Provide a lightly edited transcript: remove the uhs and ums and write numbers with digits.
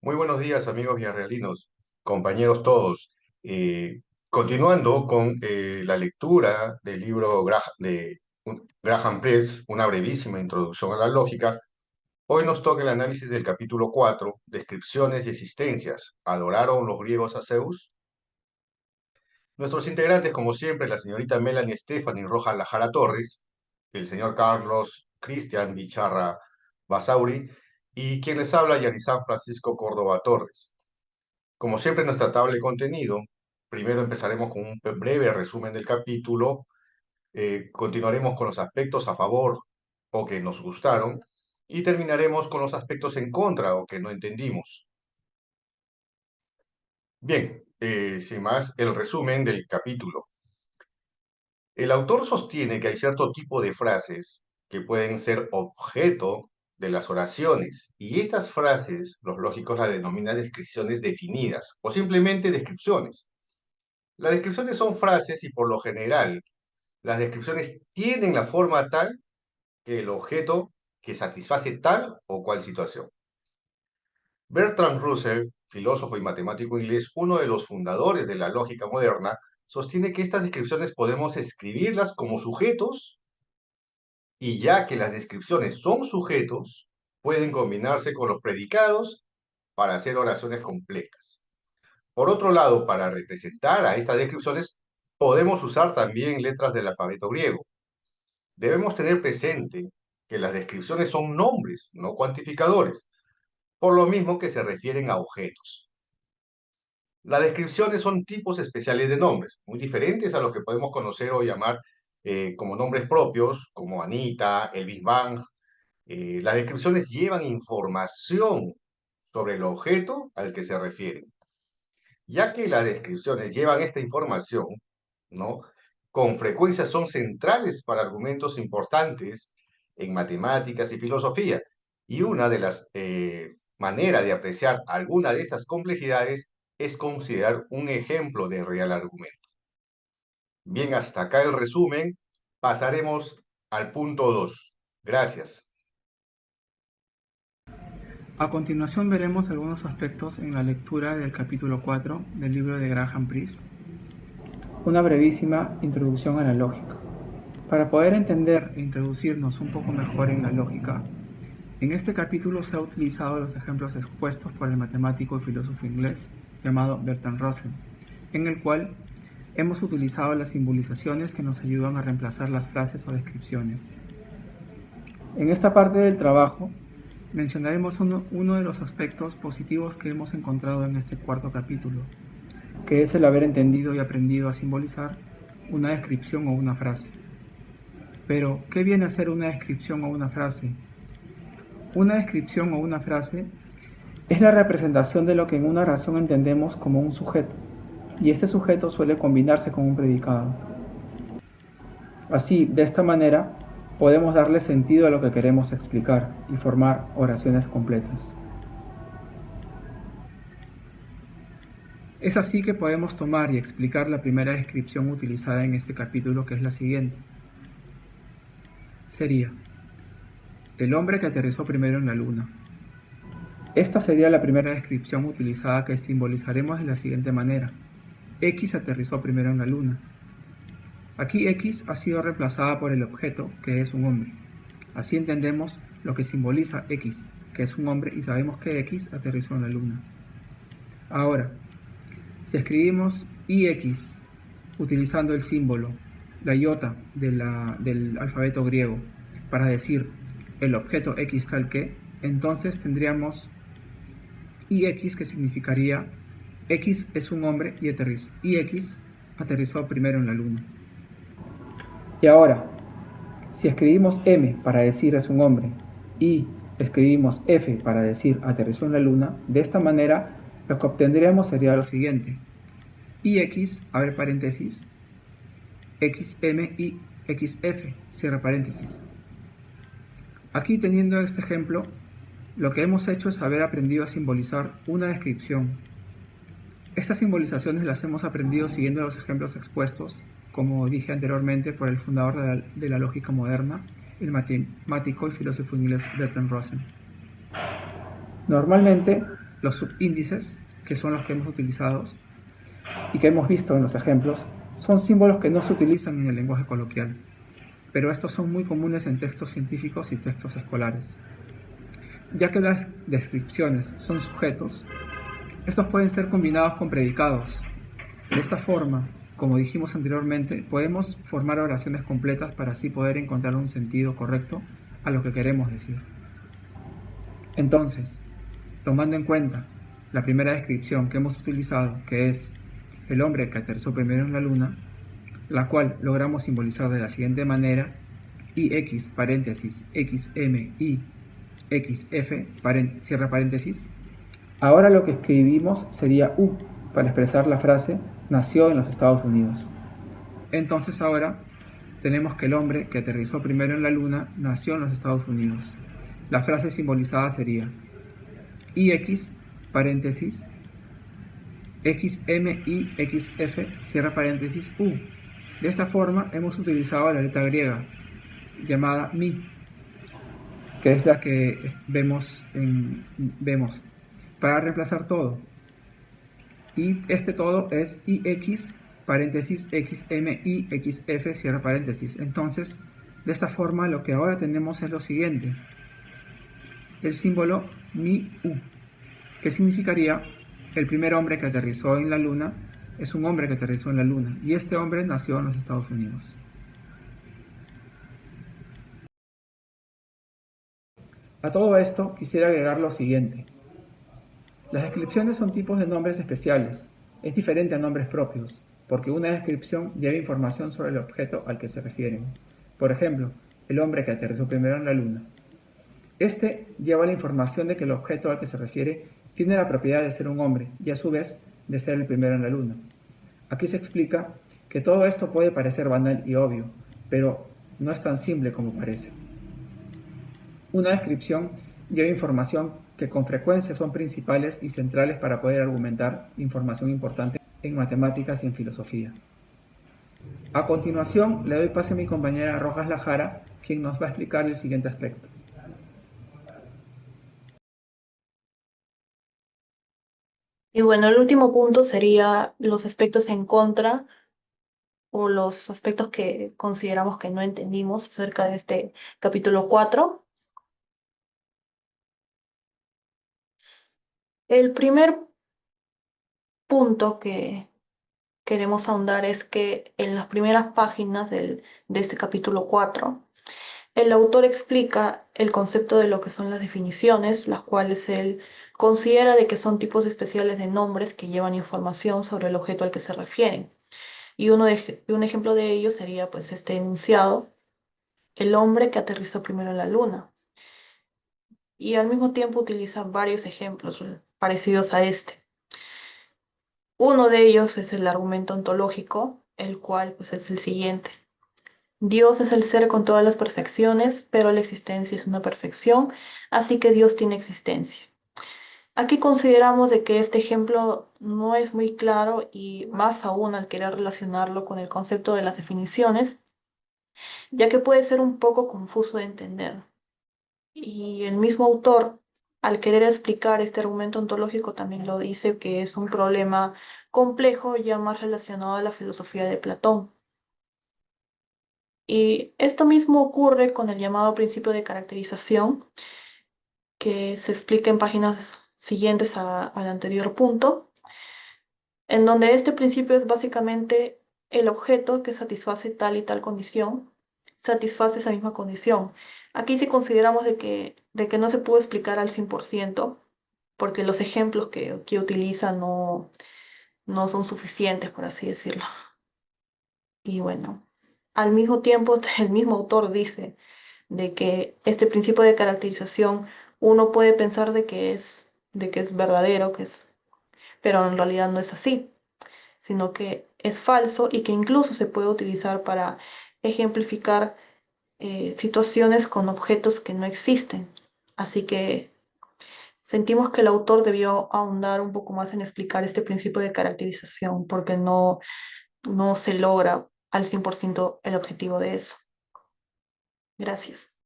Muy buenos días, amigos villarrealinos, compañeros todos. Continuando con la lectura del libro Graham Press, una brevísima introducción a la lógica, hoy nos toca el análisis del capítulo 4, Descripciones y existencias. ¿Adoraron los griegos a Zeus? Nuestros integrantes, como siempre, la señorita Melanie Stephanie Rojas Lajara Torres, el señor Carlos Cristian Bicharra Basauri y quien les habla, Yarizán Francisco Córdoba Torres. Como siempre, en nuestra tabla de contenido, primero empezaremos con un breve resumen del capítulo, continuaremos con los aspectos a favor o que nos gustaron, y terminaremos con los aspectos en contra o que no entendimos. Bien, sin más, el resumen del capítulo. El autor sostiene que hay cierto tipo de frases que pueden ser objeto de las oraciones, y estas frases, los lógicos las denominan descripciones definidas o simplemente descripciones. Las descripciones son frases y por lo general las descripciones tienen la forma tal que el objeto que satisface tal o cual situación. Bertrand Russell, filósofo y matemático inglés, uno de los fundadores de la lógica moderna, sostiene que estas descripciones podemos escribirlas como sujetos y ya que las descripciones son sujetos, pueden combinarse con los predicados para hacer oraciones completas. Por otro lado, para representar a estas descripciones, podemos usar también letras del alfabeto griego. Debemos tener presente que las descripciones son nombres, no cuantificadores, por lo mismo que se refieren a objetos. Las descripciones son tipos especiales de nombres, muy diferentes a lo que podemos conocer o llamar como nombres propios, como Anita, el Big Bang. Las descripciones llevan información sobre el objeto al que se refieren. Ya que las descripciones llevan esta información, ¿no? Con frecuencia son centrales para argumentos importantes en matemáticas y filosofía. Y una de las maneras de apreciar alguna de estas complejidades es considerar un ejemplo de real argumento. Bien, hasta acá el resumen. Pasaremos al punto 2. Gracias. A continuación veremos algunos aspectos en la lectura del capítulo 4 del libro de Graham Press. Una brevísima introducción a la lógica. Para poder entender e introducirnos un poco mejor en la lógica, en este capítulo se han utilizado los ejemplos expuestos por el matemático y filósofo inglés llamado Bertrand Russell, en el cual hemos utilizado las simbolizaciones que nos ayudan a reemplazar las frases o descripciones. En esta parte del trabajo mencionaremos uno de los aspectos positivos que hemos encontrado en este cuarto capítulo, que es el haber entendido y aprendido a simbolizar una descripción o una frase. Pero, ¿qué viene a ser una descripción o una frase? Una descripción o una frase es la representación de lo que en una oración entendemos como un sujeto, y este sujeto suele combinarse con un predicado. Así, de esta manera, podemos darle sentido a lo que queremos explicar y formar oraciones completas. Es así que podemos tomar y explicar la primera descripción utilizada en este capítulo, que es la siguiente. Sería: el hombre que aterrizó primero en la luna. Esta sería la primera descripción utilizada, que simbolizaremos de la siguiente manera. X aterrizó primero en la luna. Aquí X ha sido reemplazada por el objeto, que es un hombre. Así entendemos lo que simboliza X, que es un hombre, y sabemos que X aterrizó en la luna. Ahora, si escribimos IX utilizando el símbolo, la iota del alfabeto griego, para decir el objeto X tal que, entonces tendríamos IX, que significaría X es un hombre y IX aterrizó primero en la luna. Y ahora, si escribimos M para decir es un hombre y escribimos F para decir aterrizó en la luna, de esta manera lo que obtendríamos sería lo siguiente: IX, abre paréntesis, XM y XF, cierra paréntesis. Aquí, teniendo este ejemplo, lo que hemos hecho es haber aprendido a simbolizar una descripción. Estas simbolizaciones las hemos aprendido siguiendo los ejemplos expuestos, como dije anteriormente, por el fundador de la lógica moderna, el matemático y filósofo inglés Bertrand Russell. Normalmente, Los subíndices, que son los que hemos utilizado y que hemos visto en los ejemplos, son símbolos que no se utilizan en el lenguaje coloquial, pero estos son muy comunes en textos científicos y textos escolares. Ya que las descripciones son sujetos, estos pueden ser combinados con predicados. De esta forma, como dijimos anteriormente, podemos formar oraciones completas para así poder encontrar un sentido correcto a lo que queremos decir. Entonces, tomando en cuenta la primera descripción que hemos utilizado, que es el hombre que aterrizó primero en la luna, la cual logramos simbolizar de la siguiente manera: ix paréntesis xmi xf cierra paréntesis. Ahora lo que escribimos sería u para expresar la frase nació en los Estados Unidos. Entonces ahora tenemos que el hombre que aterrizó primero en la luna nació en los Estados Unidos. La frase simbolizada sería ix paréntesis xmi xf cierra paréntesis u. De esta forma hemos utilizado la letra griega llamada mi, que es la que vemos para reemplazar todo. Y este todo es ix paréntesis xmi xf cierra paréntesis. Entonces, de esta forma lo que ahora tenemos es lo siguiente: el símbolo mi u, que significaría el primer hombre que aterrizó en la luna es un hombre que aterrizó en la luna, y este hombre nació en los Estados Unidos. A todo esto quisiera agregar lo siguiente: las descripciones son tipos de nombres especiales. Es diferente a nombres propios, porque una descripción lleva información sobre el objeto al que se refieren. Por ejemplo, el hombre que aterrizó primero en la luna. Este lleva la información de que el objeto al que se refiere tiene la propiedad de ser un hombre y a su vez de ser el primero en la luna. Aquí se explica que todo esto puede parecer banal y obvio, pero no es tan simple como parece. Una descripción lleva información que con frecuencia son principales y centrales para poder argumentar información importante en matemáticas y en filosofía. A continuación, le doy pase a mi compañera Rojas Lajara, quien nos va a explicar el siguiente aspecto. Y bueno, el último punto sería los aspectos en contra o los aspectos que consideramos que no entendimos acerca de este capítulo 4. El primer punto que queremos ahondar es que en las primeras páginas de este capítulo 4, el autor explica el concepto de lo que son las definiciones, las cuales él considera de que son tipos especiales de nombres que llevan información sobre el objeto al que se refieren. Y un ejemplo de ello sería pues este enunciado: el hombre que aterrizó primero en la luna. Y al mismo tiempo utiliza varios ejemplos parecidos a este. Uno de ellos es el argumento ontológico, el cual pues es el siguiente: Dios es el ser con todas las perfecciones, pero la existencia es una perfección, así que Dios tiene existencia. Aquí consideramos de que este ejemplo no es muy claro, y más aún al querer relacionarlo con el concepto de las definiciones, ya que puede ser un poco confuso de entender. Y el mismo autor, al querer explicar este argumento ontológico, también lo dice que es un problema complejo ya más relacionado a la filosofía de Platón. Y esto mismo ocurre con el llamado principio de caracterización, que se explica en páginas siguientes al anterior punto, en donde este principio es básicamente el objeto que satisface tal y tal condición, satisface esa misma condición. Aquí sí consideramos de que no se pudo explicar al 100%, porque los ejemplos que utiliza no son suficientes, por así decirlo. Y bueno, al mismo tiempo, el mismo autor dice de que este principio de caracterización uno puede pensar de que es verdadero, pero en realidad no es así, sino que es falso y que incluso se puede utilizar para ejemplificar situaciones con objetos que no existen. Así que sentimos que el autor debió ahondar un poco más en explicar este principio de caracterización, porque no se logra al 100% el objetivo de eso. Gracias.